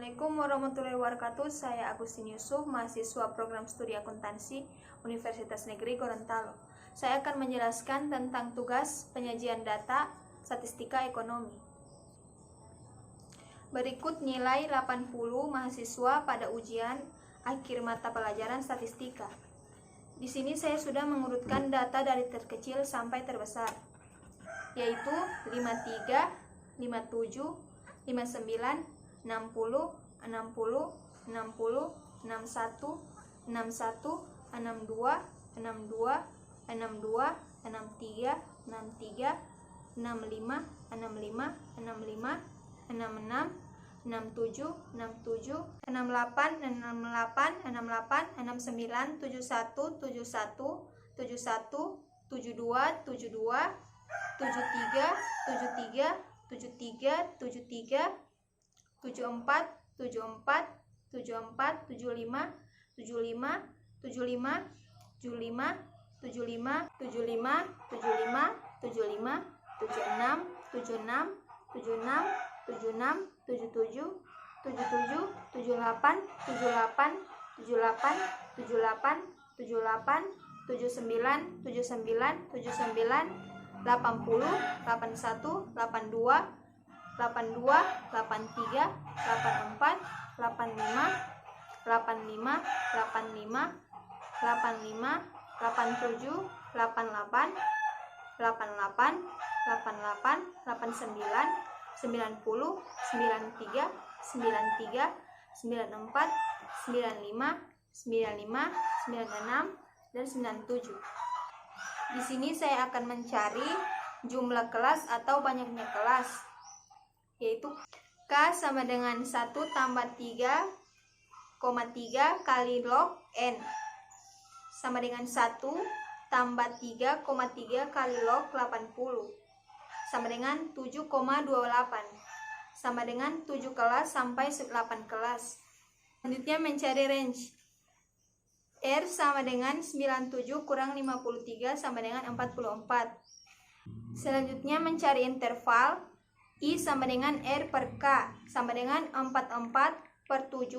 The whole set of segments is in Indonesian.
Assalamualaikum warahmatullahi wabarakatuh. Saya Agustin Yusuf, mahasiswa program studi akuntansi Universitas Negeri Gorontalo. Saya akan menjelaskan tentang tugas penyajian data statistika ekonomi. Berikut nilai 80 mahasiswa pada ujian akhir mata pelajaran statistika. Di sini saya sudah mengurutkan data dari terkecil sampai terbesar, yaitu 53, 57, 59, 60, 60, 60, 61, 61, 62, 62, 62, 63, 63, 65, 65, 65, 66, 67, 67, 68, 68, 68, 69, 71, 71, 71, 72, 72, 73, 73, 73, 73, 74, 74, 74, 75, 75, 75, 75, 75, 75, 75, 75, 76, 76, 76, 76, 77, 77, 78, 78, 78, 78, 78, 79, 79, 79, 80, 81, 82, 82, 83, 84, 85, 85, 85, 85, 87, 88, 88, 88, 89, 90, 93, 93, 94, 95, 95, 96, dan 97. Di sini saya akan mencari jumlah kelas atau banyaknya kelas, yaitu K sama dengan 1 tambah 3,3 kali log N sama dengan 1 tambah 3,3 kali log 80 sama dengan 7,28 sama dengan 7 kelas sampai 8 kelas. Selanjutnya mencari range. R sama dengan 97 kurang 53 sama dengan 44. Selanjutnya mencari interval. I sama dengan R per K sama dengan 44 per 7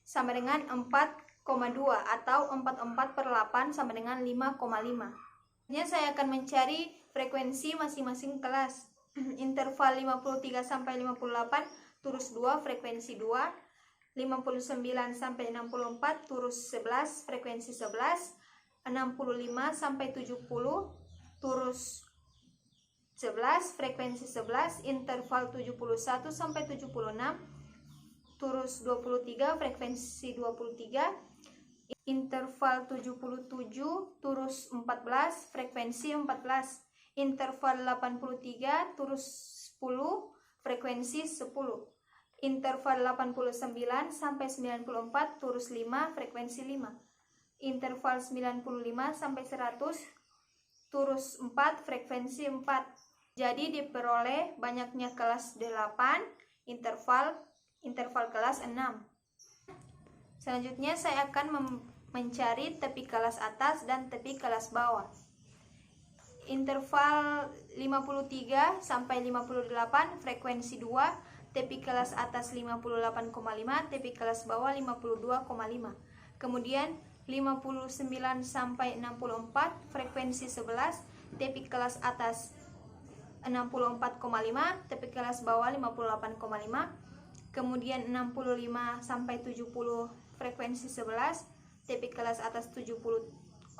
sama dengan 4,2 atau 44 per 8 sama dengan 5,5. Selanjutnya saya akan mencari frekuensi masing-masing kelas. Interval 53 sampai 58 turus 2 frekuensi 2, 59 sampai 64 turus 11 frekuensi 11, 65 sampai 70 turus 11 frekuensi 11, interval 71 sampai 76 turus 23 frekuensi 23, interval 77 turus 14 frekuensi 14, interval 83 turus 10 frekuensi 10, interval 89 sampai 94 turus 5 frekuensi 5, interval 95 sampai 100 turus 4 frekuensi 4. Jadi diperoleh banyaknya kelas 8, interval kelas 6. Selanjutnya saya akan mencari tepi kelas atas dan tepi kelas bawah. Interval 53 sampai 58 frekuensi 2, tepi kelas atas 58,5, tepi kelas bawah 52,5. Kemudian 59 sampai 64 frekuensi 11, tepi kelas atas 64,5, tepi kelas bawah 58,5. Kemudian 65 sampai 70 frekuensi 11, tepi kelas atas 70,5,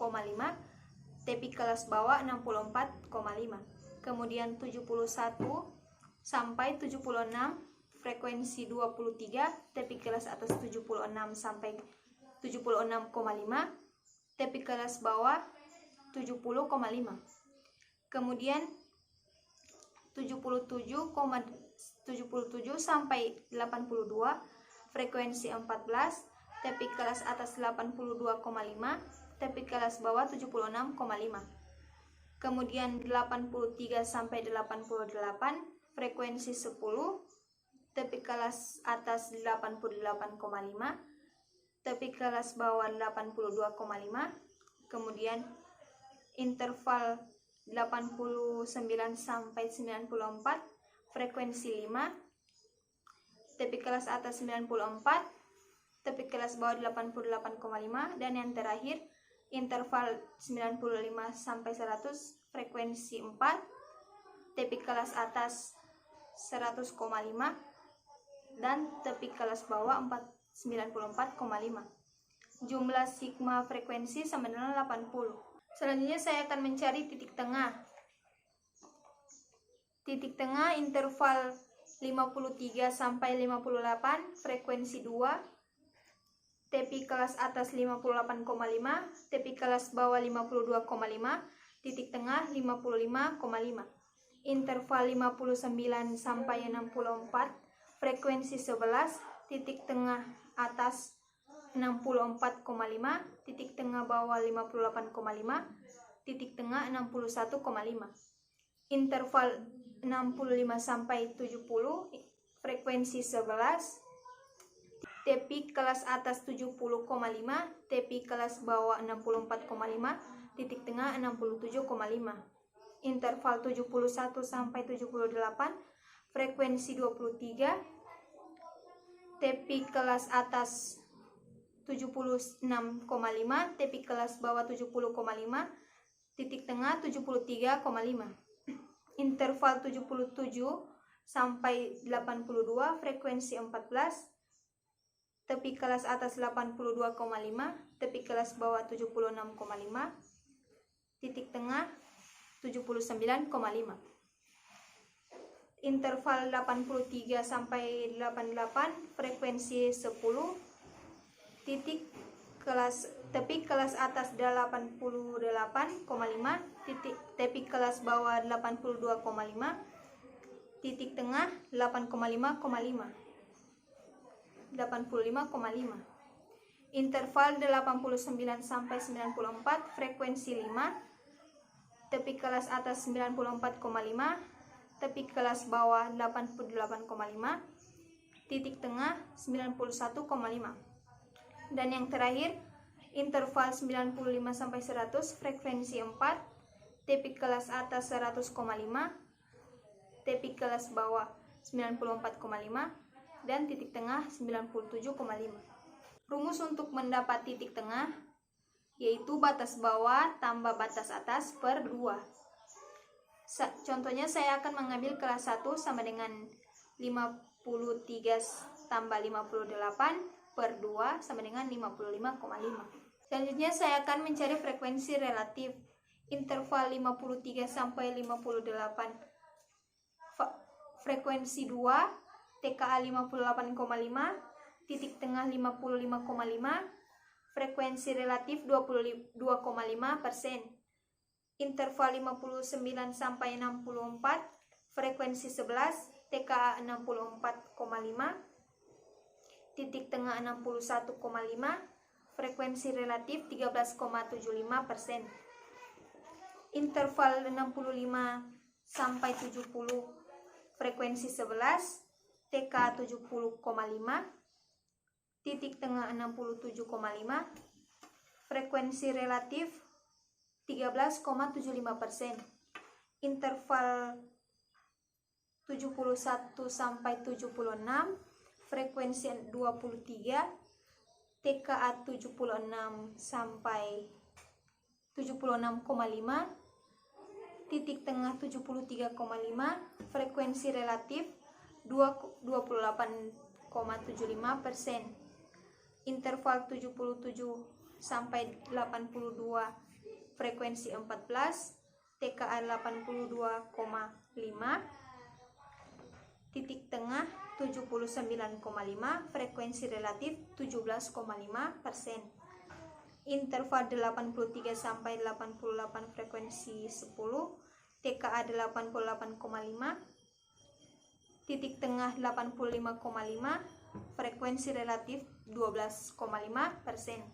tepi kelas bawah 64,5. Kemudian 71 sampai 76 frekuensi 23, tepi kelas atas 76 sampai 76,5, tepi kelas bawah 70,5. Kemudian 77 sampai 82 frekuensi 14, tepi kelas atas 82,5, tepi kelas bawah 76,5. Kemudian 83 sampai 88 frekuensi 10, tepi kelas atas 88,5, tepi kelas bawah 82,5. Kemudian interval 89 sampai 94 frekuensi 5, tepi kelas atas 94, tepi kelas bawah 88,5, dan yang terakhir interval 95 sampai 100 frekuensi 4, tepi kelas atas 100,5 dan tepi kelas bawah 94,5. Jumlah sigma frekuensi sama dengan 80. Selanjutnya saya akan mencari titik tengah. Titik tengah interval 53 sampai 58 frekuensi 2, tepi kelas atas 58,5, tepi kelas bawah 52,5, titik tengah 55,5. Interval 59 sampai 64 frekuensi 11, titik tengah atas 64,5, titik tengah bawah 58,5, titik tengah 61,5. Interval 65 sampai 70 frekuensi 11, tepi kelas atas 70,5, tepi kelas bawah 64,5, titik tengah 67,5. Interval 71 sampai 78 frekuensi 23, tepi kelas atas 76,5, tepi kelas bawah 70,5, titik tengah 73,5. Interval 77 sampai 82 frekuensi 14, tepi kelas atas 82,5, tepi kelas bawah 76,5, titik tengah 79,5. Interval 83 sampai 88 frekuensi 10, tepi kelas atas 88,5, tepi kelas bawah 82,5, titik tengah 85,5. Interval 89 sampai 94 frekuensi 5, tepi kelas atas 94,5, tepi kelas bawah 88,5, titik tengah 91,5. Dan yang terakhir interval 95 sampai 100 frekuensi 4, tepi kelas atas 100,5, tepi kelas bawah 94,5, dan titik tengah 97,5. Rumus untuk mendapat titik tengah yaitu batas bawah tambah batas atas per 2. Contohnya saya akan mengambil kelas 1 sama dengan 53 tambah 58 per 2 sama dengan 55,5. Selanjutnya saya akan mencari frekuensi relatif interval 53 sampai 58. Frekuensi 2, TKA 58,5, titik tengah 55,5, frekuensi relatif 22,5%. Interval 59 sampai 64, frekuensi 11, TKA 64,5, titik tengah 61,5, frekuensi relatif 13,75%. Interval 65 sampai 70, frekuensi 11, TK 70,5, titik tengah 67,5, frekuensi relatif 13,75%. Interval 71 sampai 76, frekuensi 23, TKA 76 sampai 76,5, titik tengah 73,5, frekuensi relatif 28,75%. Interval 77 sampai 82, frekuensi 14, TKA 82,5, titik tengah 79,5, frekuensi relatif 17,5%. Interval 83 sampai 88, frekuensi 10, TKA 88,5, titik tengah 85,5, frekuensi relatif 12,5%.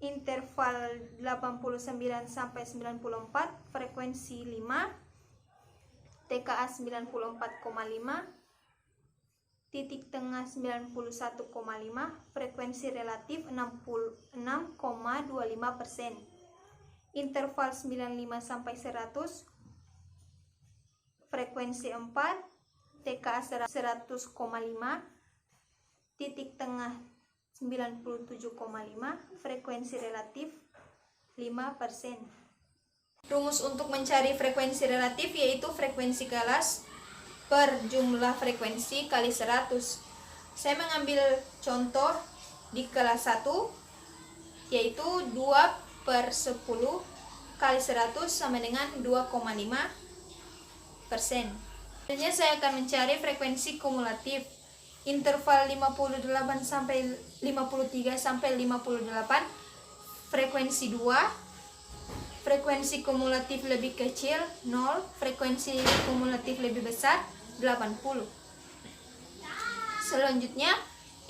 Interval 89 sampai 94, frekuensi 5, TKA 94,5, titik tengah 91,5, frekuensi relatif 66,25%. Interval 95 sampai 100, frekuensi 4, TKA 100,5, titik tengah 97,5, frekuensi relatif 5%. Rumus untuk mencari frekuensi relatif yaitu frekuensi kelas per jumlah frekuensi kali 100. Saya mengambil contoh di kelas 1 yaitu 2/10 kali 100 sama dengan 2,5%. Selanjutnya saya akan mencari frekuensi kumulatif interval 58 sampai 53 sampai 58, frekuensi 2, frekuensi kumulatif lebih kecil 0, frekuensi kumulatif lebih besar 80. Selanjutnya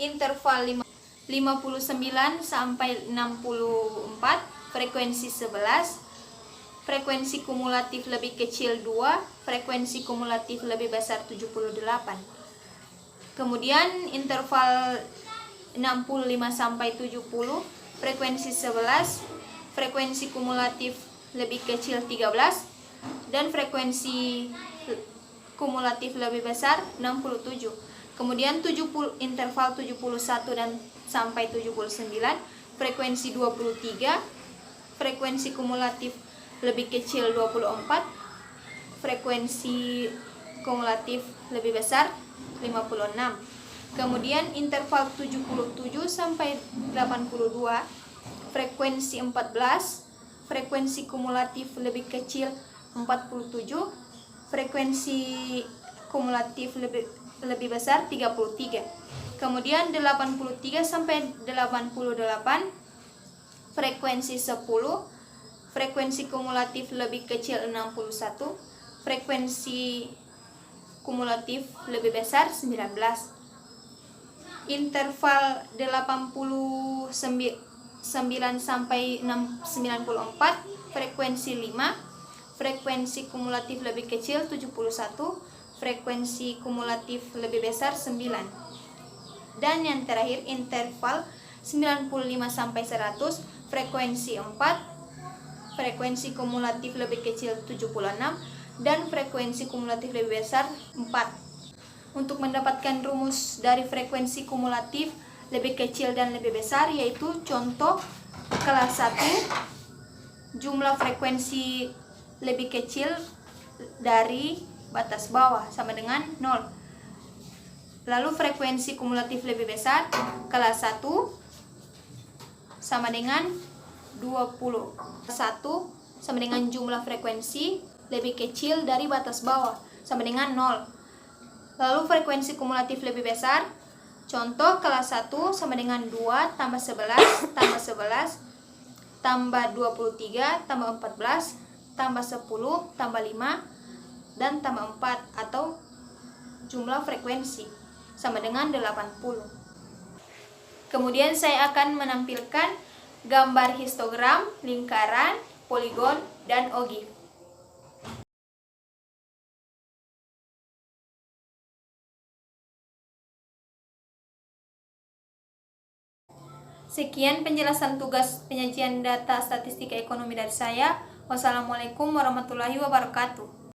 interval 59 sampai 64, frekuensi 11, frekuensi kumulatif lebih kecil 2, frekuensi kumulatif lebih besar 78. Kemudian interval 65 sampai 70, frekuensi 11, frekuensi kumulatif lebih kecil 13, dan frekuensi kumulatif lebih besar 67. Kemudian interval 71 dan sampai 79, frekuensi 23, frekuensi kumulatif lebih kecil 24, frekuensi kumulatif lebih besar 56. Kemudian interval 77 sampai 82, frekuensi 14, frekuensi kumulatif lebih kecil 47, frekuensi kumulatif lebih besar 33. Kemudian 83 sampai 88, frekuensi 10, frekuensi kumulatif lebih kecil 61, frekuensi kumulatif lebih besar 19. Interval 89 sampai 94, frekuensi 5, frekuensi kumulatif lebih kecil 71, frekuensi kumulatif lebih besar 9. Dan yang terakhir interval 95 sampai 100, frekuensi 4, frekuensi kumulatif lebih kecil 76, dan frekuensi kumulatif lebih besar 4. Untuk mendapatkan rumus dari frekuensi kumulatif lebih kecil dan lebih besar yaitu contoh kelas 1, jumlah frekuensi lebih kecil dari batas bawah sama dengan 0. Lalu frekuensi kumulatif lebih besar kelas 1 sama dengan 20. 1 sama dengan jumlah frekuensi lebih kecil dari batas bawah sama dengan 0. Lalu frekuensi kumulatif lebih besar, contoh kelas 1 sama dengan 2 tambah 11 tambah 11 tambah 23 tambah 14 tambah 10 tambah 5 dan tambah 4 atau jumlah frekuensi sama dengan 80. Kemudian saya akan menampilkan gambar histogram, lingkaran, poligon, dan ogif. Sekian penjelasan tugas penyajian data statistika ekonomi dari saya. Wassalamualaikum warahmatullahi wabarakatuh.